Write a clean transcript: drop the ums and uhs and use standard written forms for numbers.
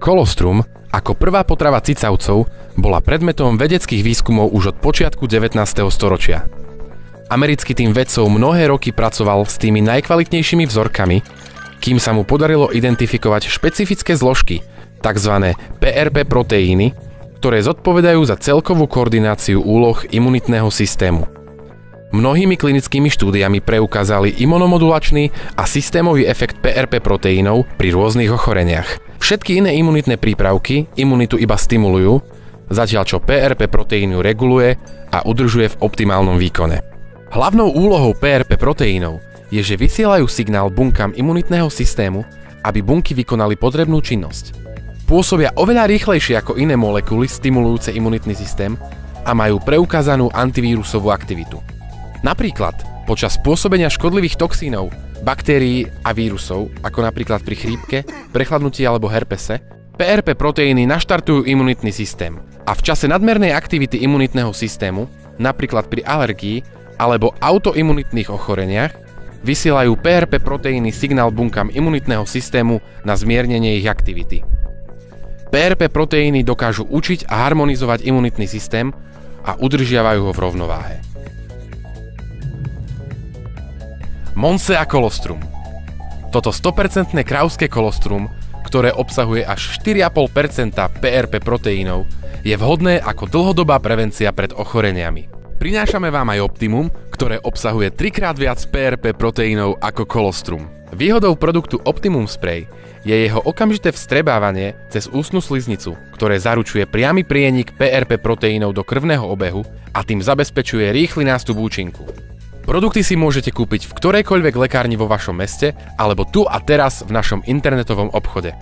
Kolostrum, ako prvá potrava cicavcov, bola predmetom vedeckých výskumov už od počiatku 19. storočia. Americký tím vedcov mnohé roky pracoval s tými najkvalitnejšími vzorkami, kým sa mu podarilo identifikovať špecifické zložky, tzv. PRP proteíny, ktoré zodpovedajú za celkovú koordináciu úloh imunitného systému. Mnohými klinickými štúdiami preukázali imunomodulačný a systémový efekt PRP proteínov pri rôznych ochoreniach. Všetky iné imunitné prípravky imunitu iba stimulujú, zatiaľ čo PRP proteínu reguluje a udržuje v optimálnom výkone. Hlavnou úlohou PRP proteínov je, že vysielajú signál bunkám imunitného systému, aby bunky vykonali potrebnú činnosť. Pôsobia oveľa rýchlejšie ako iné molekuly stimulujúce imunitný systém a majú preukázanú antivírusovú aktivitu. Napríklad počas pôsobenia škodlivých toxínov, baktérií a vírusov, ako napríklad pri chrípke, prechladnutí alebo herpese, PRP proteíny naštartujú imunitný systém a v čase nadmernej aktivity imunitného systému, napríklad pri alergii alebo autoimunitných ochoreniach, vysielajú PRP proteíny signál bunkám imunitného systému na zmiernenie ich aktivity. PRP proteíny dokážu učiť a harmonizovať imunitný systém a udržiavajú ho v rovnováhe. Monsia colostrum. Toto 100% krávské kolostrum, ktoré obsahuje až 4,5% PRP proteínov, je vhodné ako dlhodobá prevencia pred ochoreniami. Prinášame vám aj Optimum, ktoré obsahuje 3-krát viac PRP proteínov ako kolostrum. Výhodou produktu Optimum Spray je jeho okamžité vstrebávanie cez ústnu sliznicu, ktoré zaručuje priamy prienik PRP proteínov do krvného obehu a tým zabezpečuje rýchly nástup účinku. Produkty si môžete kúpiť v ktorejkoľvek lekárni vo vašom meste alebo tu a teraz v našom internetovom obchode.